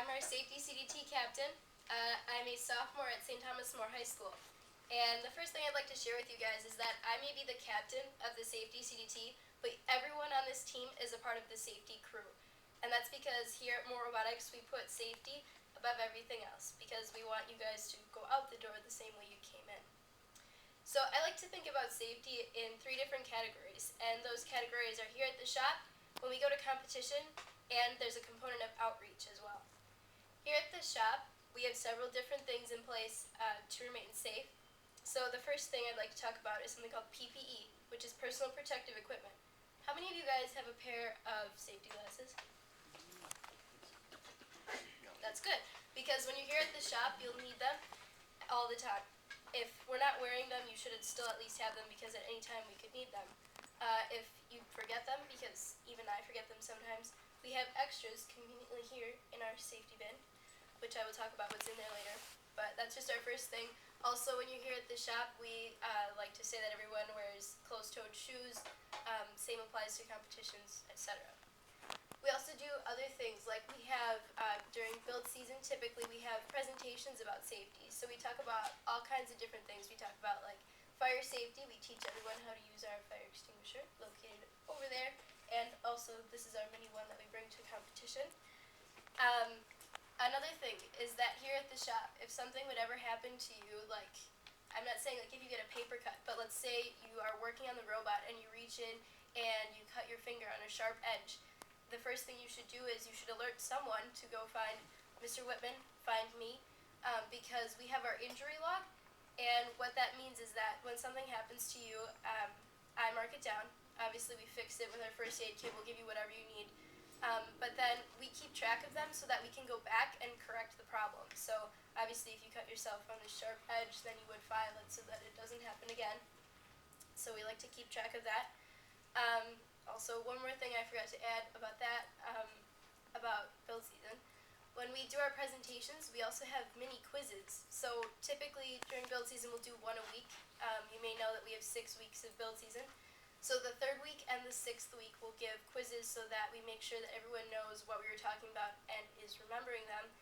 I'm our safety CDT captain. I'm a sophomore at St. Thomas More High School. And the first thing I'd like to share with you guys is that I may be the captain of the safety CDT, but everyone on this team is a part of the safety crew. And that's because here at More Robotics we put safety above everything else because we want you guys to go out the door the same way you came in. So I like to think about safety in 3 different categories, and those categories are here at the shop, when we go to competition, and there's a component of outreach as well. Here at the shop, we have several different things in place to remain safe. So the first thing I'd like to talk about is something called PPE, which is personal protective equipment. How many of you guys have a pair of safety glasses? That's good, because when you're here at the shop, you'll need them all the time. If we're not wearing them, you should still at least have them because at any time we could need them. If you forget them, because even I forget them sometimes, we have extras conveniently here in our safety bin, which I will talk about what's in there later. But that's just our first thing. Also, when you're here at the shop, we like to say that everyone wears closed-toed shoes. Same applies to competitions, etc. We also do other things, like we have, during build season, typically we have presentations about safety. So we talk about all kinds of different things. We talk about like fire safety. We teach everyone how to use our fire extinguisher, located over there. And also, this is our mini one that we bring to competition. Another thing is that here at the shop, if something would ever happen to you, like, I'm not saying like if you get a paper cut, but let's say you are working on the robot and you reach in and you cut your finger on a sharp edge, the first thing you should do is you should alert someone to go find Mr. Whitman, find me, because we have our injury log, and what that means is that when something happens to you, I mark it down. Obviously we fix it with our first aid kit, we'll give you whatever you need. But then we keep track of them so that we can go back and correct the problem. So obviously if you cut yourself on this sharp edge, then you would file it so that it doesn't happen again. So we like to keep track of that. Also, one more thing I forgot to add about that, about build season. When we do our presentations, we also have mini quizzes. So typically during build season we'll do one a week. You may know that we have 6 weeks of build season. So the 3rd week and the 6th week we'll give quizzes so that we make sure that everyone knows what we were talking about and is remembering them.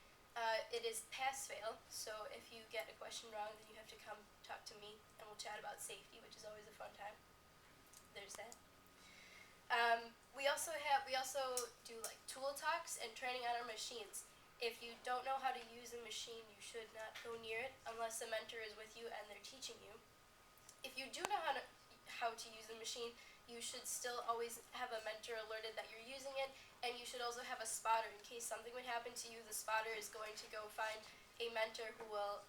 It is pass-fail, so if you get a question wrong, then you have to come talk to me and we'll chat about safety, which is always a fun time. There's that. We also do like tool talks and training on our machines. If you don't know how to use a machine, you should not go near it unless a mentor is with you and they're teaching you. If you do know how to use the machine, you should still always have a mentor alerted that you're using it, and you should also have a spotter in case something would happen to you. The spotter is going to go find a mentor who will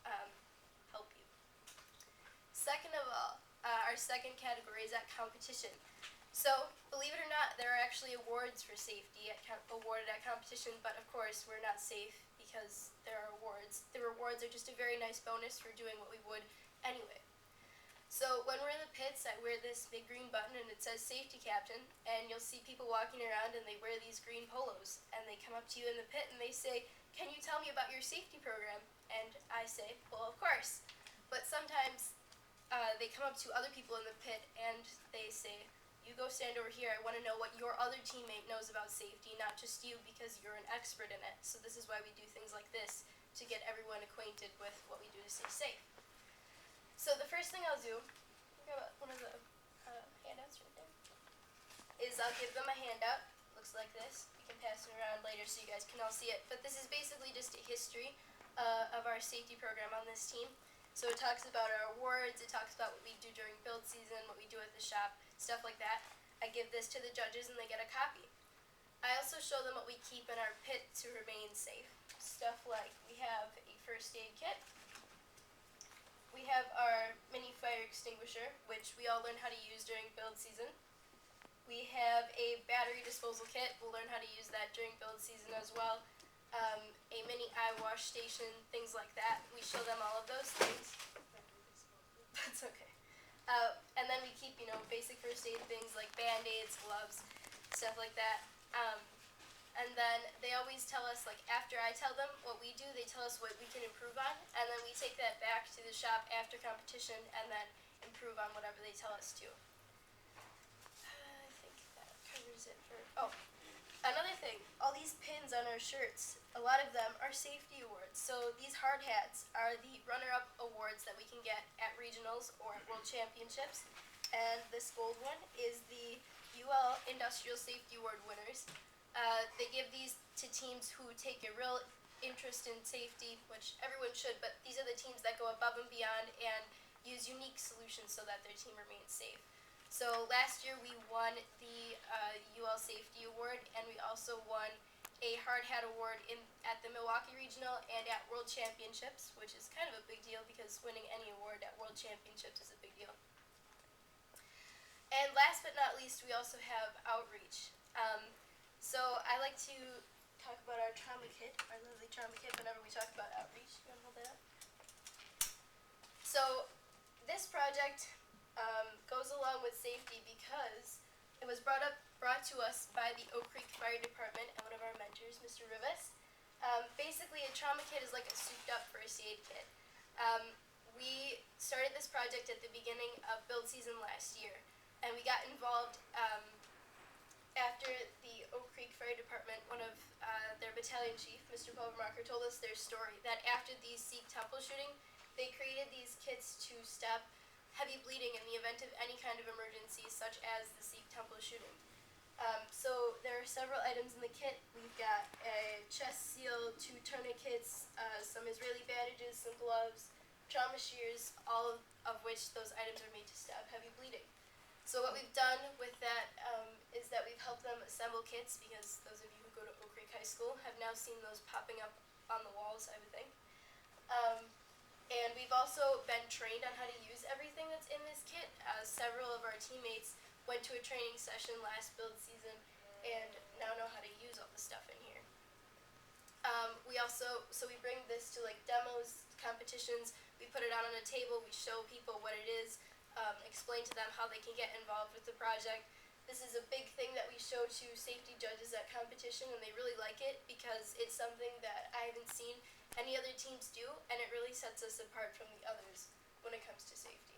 help you. Second of all, our second category is at competition. So, believe it or not, there are actually awards for safety awarded at competition, but of course we're not safe because there are awards. The rewards are just a very nice bonus for doing what we would anyway. So when we're in the pits, I wear this big green button and it says Safety Captain, and you'll see people walking around and they wear these green polos, and they come up to you in the pit and they say, "Can you tell me about your safety program?" And I say, "Well, of course." But sometimes they come up to other people in the pit and they say, "You go stand over here, I want to know what your other teammate knows about safety, not just you because you're an expert in it." So this is why we do things like this, to get everyone acquainted with what we do to stay safe. So the first thing I'll do, grab one of the handouts right there, is I'll give them a handout. Looks like this. We can pass it around later so you guys can all see it. But this is basically just a history of our safety program on this team. So it talks about our awards, it talks about what we do during build season, what we do at the shop, stuff like that. I give this to the judges and they get a copy. I also show them what we keep in our pit to remain safe. Stuff like we have a first aid kit. We have our mini fire extinguisher, which we all learn how to use during build season. We have a battery disposal kit. We'll learn how to use that during build season as well. A mini eye wash station, things like that. We show them all of those things. That's okay. And then we keep, basic first aid things like Band-Aids, gloves, stuff like that. And then they always tell us, like after I tell them what we do, they tell us what we can improve on, and then we take that back to the shop after competition and then improve on whatever they tell us to. I think that covers it for, another thing, all these pins on on our shirts, a lot of them are safety awards. So these hard hats are the runner-up awards that we can get at regionals or at world championships. And this gold one is the UL Industrial Safety Award winners. They give these to teams who take a real interest in safety, which everyone should, but these are the teams that go above and beyond and use unique solutions so that their team remains safe. So last year we won the UL Safety Award, and we also won a hard hat award at the Milwaukee Regional and at World Championships, which is kind of a big deal because winning any award at World Championships is a big deal. And last but not least, we also have outreach. So I like to talk about our trauma kit, our lovely trauma kit, whenever we talk about outreach. You want to hold that up? So this project goes along with safety because it was brought to us by the Oak Creek Fire Department and one of our mentors, Mr. Rivas. Basically, a trauma kit is like a souped-up first aid kit. We started this project at the beginning of build season last year, and we got involved after the Oak Creek Fire Department, one of their battalion chief, Mr. Pulvermacher, told us their story, that after the Sikh temple shooting, they created these kits to stop heavy bleeding in the event of any kind of emergency, such as the Sikh temple shooting. So there are several items in the kit. We've got a chest seal, 2 tourniquets, some Israeli bandages, some gloves, trauma shears, all of which those items are made to stop heavy bleeding. So what we've done with that is that we've helped them assemble kits, because those of you who go to Oak Creek High School have now seen those popping up on the walls, I would think. And we've also been trained on how to use everything that's in this kit. Several of our teammates went to a training session last build season and now know how to use all the stuff in here. We bring this to like demos, competitions, we put it out on a table, we show people what it is, explain to them how they can get involved with the project. This is a big thing that we show to safety judges at competition, and they really like it because it's something that I haven't seen any other teams do, and it really sets us apart from the others when it comes to safety.